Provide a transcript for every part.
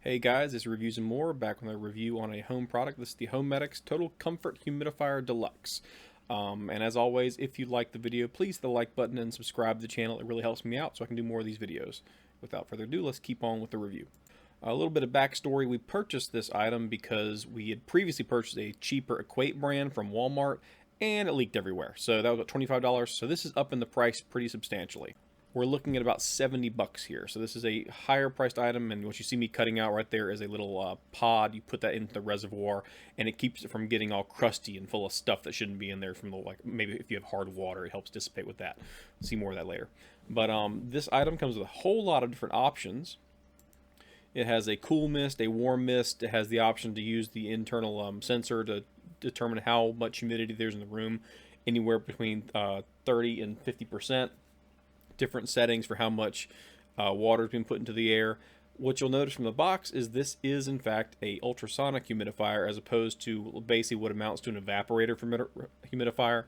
Hey guys, it's Reviews and More, back with a review on a home product. This is the HoMedics Total Comfort Humidifier Deluxe. And as always, if you like the video, please hit the like button and subscribe to the channel. It really helps me out so I can do more of these videos. Without further ado, let's keep on with the review. A little bit of backstory. We purchased this item because we had previously purchased a cheaper Equate brand from Walmart, and it leaked everywhere. So that was about $25. So this is up in the price pretty substantially. We're looking at about 70 bucks here. So this is a higher priced item, and what you see me cutting out right there is a little pod. You put that into the reservoir, and it keeps it from getting all crusty and full of stuff that shouldn't be in there from the, like, maybe if you have hard water, it helps dissipate with that. See more of that later. But this item comes with a whole lot of different options. It has a cool mist, a warm mist. It has the option to use the internal sensor to determine how much humidity there's in the room, anywhere between 30 and 50%. Different settings for how much water is being put into the air. What you'll notice from the box is this is in fact a ultrasonic humidifier, as opposed to basically what amounts to an evaporator for humidifier.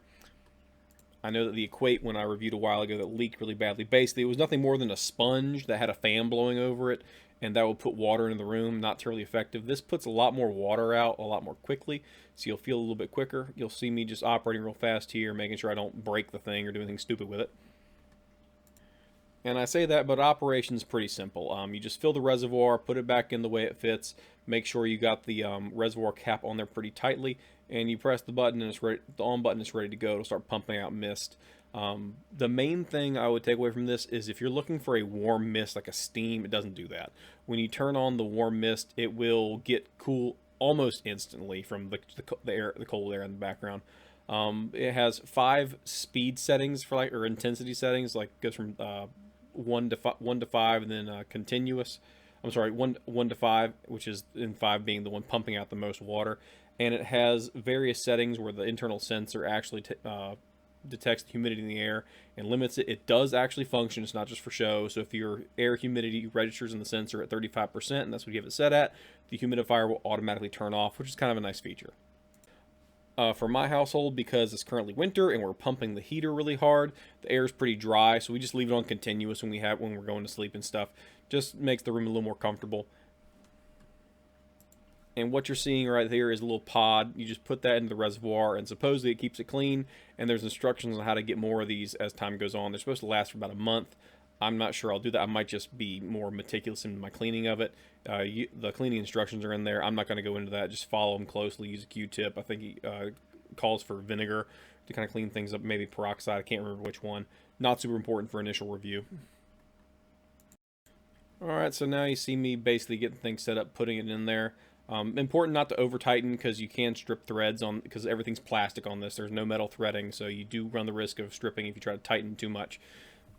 I know that the Equate, when I reviewed a while ago, that leaked really badly. Basically, it was nothing more than a sponge that had a fan blowing over it, and that would put water into the room. Not terribly effective. This puts a lot more water out a lot more quickly, so you'll feel a little bit quicker. You'll see me just operating real fast here, making sure I don't break the thing or do anything stupid with it. And I say that, but operation's pretty simple. You just fill the reservoir, put it back in the way it fits, make sure you got the reservoir cap on there pretty tightly, and you press the button and it's ready. The on button is ready to go. It'll start pumping out mist. The main thing I would take away from this is if you're looking for a warm mist, like a steam, it doesn't do that. When you turn on the warm mist, it will get cool almost instantly from the cold air in the background. It has 5 speed settings for or intensity settings, like goes from 1 to 5, and then continuous. I'm sorry, 1 to 5, which is in 5 being the one pumping out the most water. And it has various settings where the internal sensor actually detects the humidity in the air and limits it. It does actually function. It's not just for show. So if your air humidity registers in the sensor at 35%, and that's what you have it set at, the humidifier will automatically turn off, which is kind of a nice feature. For my household, because it's currently winter and we're pumping the heater really hard, the air is pretty dry, so we just leave it on continuous when we're going to sleep and stuff. Just makes the room a little more comfortable. And what you're seeing right here is a little pod. You just put that into the reservoir, and supposedly it keeps it clean. And there's instructions on how to get more of these as time goes on. They're supposed to last for about a month. I'm not sure I'll do that. I might just be more meticulous in my cleaning of it. The cleaning instructions are in there. I'm not going to go into that. Just follow them closely. Use a Q-tip. I think he calls for vinegar to kind of clean things up. Maybe peroxide. I can't remember which one. Not super important for initial review. Alright, so now you see me basically getting things set up, putting it in there. Important not to over tighten, because you can strip threads on, because everything's plastic on this. There's no metal threading, so you do run the risk of stripping if you try to tighten too much.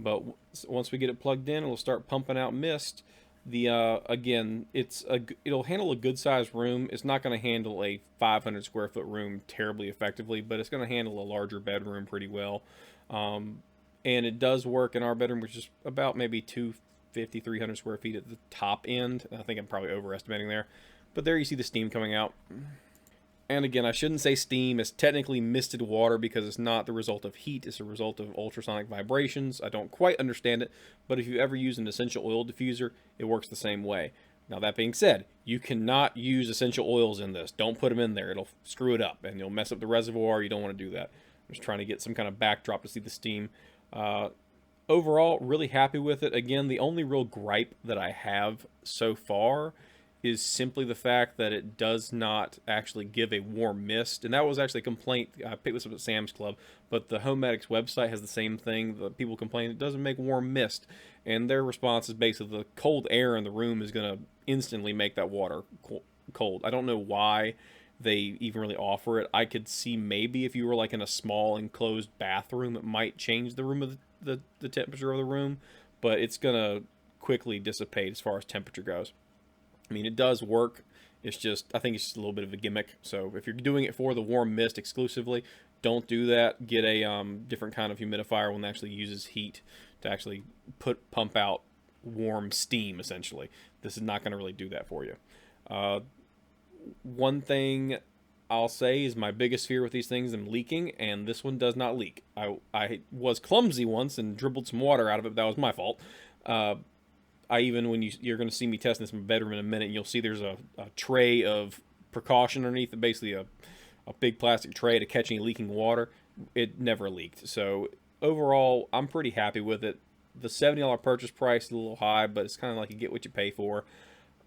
But once we get it plugged in, it'll start pumping out mist. Again, it'll handle a good sized room. It's not going to handle a 500 square foot room terribly effectively, but it's going to handle a larger bedroom pretty well. And it does work in our bedroom, which is about maybe 250, 300 square feet at the top end. I think I'm probably overestimating there. But there you see the steam coming out. And again, I shouldn't say steam. It's technically misted water because it's not the result of heat. It's a result of ultrasonic vibrations. I don't quite understand it, but if you ever use an essential oil diffuser, it works the same way. Now, that being said, you cannot use essential oils in this. Don't put them in there. It'll screw it up, and you'll mess up the reservoir. You don't want to do that. I'm just trying to get some kind of backdrop to see the steam. Overall, really happy with it. Again, the only real gripe that I have so far is simply the fact that it does not actually give a warm mist. And that was actually a complaint. I picked this up at Sam's Club, but the HoMedics website has the same thing. The people complain it doesn't make warm mist. And their response is basically the cold air in the room is going to instantly make that water cold. I don't know why they even really offer it. I could see maybe if you were like in a small enclosed bathroom, it might change the room of the temperature of the room, but it's going to quickly dissipate as far as temperature goes. I mean, it does work. It's just, I think it's just a little bit of a gimmick. So if you're doing it for the warm mist exclusively, don't do that. Get a different kind of humidifier, one that actually uses heat to actually pump out warm steam, essentially. This is not going to really do that for you. One thing I'll say is my biggest fear with these things is leaking, and this one does not leak. I was clumsy once and dribbled some water out of it, but that was my fault. I even, when you're going to see me testing this in my bedroom in a minute, you'll see there's a tray of precaution underneath it, basically a big plastic tray to catch any leaking water. It never leaked. So overall, I'm pretty happy with it. The $70 purchase price is a little high, but it's kind of like you get what you pay for.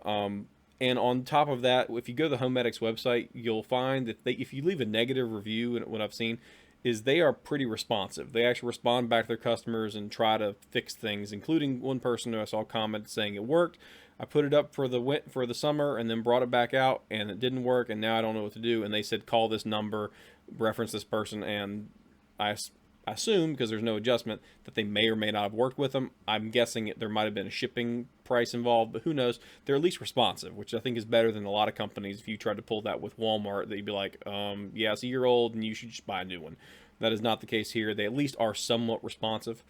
And on top of that, if you go to the HoMedics website, you'll find that if you leave a negative review, and what I've seen is they are pretty responsive. They actually respond back to their customers and try to fix things, including one person who I saw comment saying it worked. I put it up for the summer and then brought it back out and it didn't work, and now I don't know what to do. And they said call this number, reference this person, and I assume, because there's no adjustment, that they may or may not have worked with them. I'm guessing there might have been a shipping price involved, but who knows? They're at least responsive, which I think is better than a lot of companies. If you tried to pull that with Walmart, that you'd be like, yeah, it's a year old and you should just buy a new one. That is not the case here. They at least are somewhat responsive.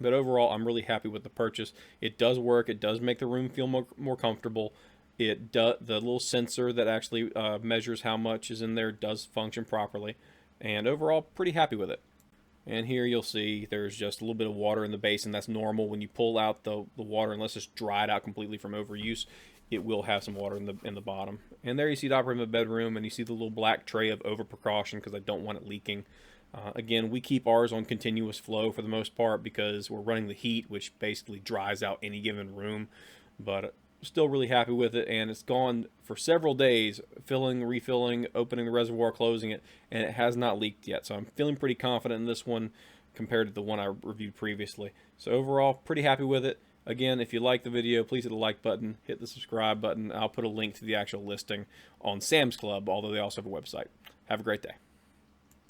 But overall, I'm really happy with the purchase. It does work. It does make the room feel more comfortable. The little sensor that actually measures how much is in there does function properly. And overall, pretty happy with it. And here you'll see there's just a little bit of water in the basin. That's normal. When you pull out the water, unless it's dried out completely from overuse, it will have some water in the bottom. And there you see it operating in the bedroom, and you see the little black tray of over precaution because I don't want it leaking. Again, we keep ours on continuous flow for the most part because we're running the heat, which basically dries out any given room. But still really happy with it, and it's gone for several days, filling, refilling, opening the reservoir, closing it, and it has not leaked yet. So I'm feeling pretty confident in this one compared to the one I reviewed previously. So overall, pretty happy with it. Again, if you like the video, please hit the like button, hit the subscribe button. I'll put a link to the actual listing on Sam's Club, although they also have a website. Have a great day.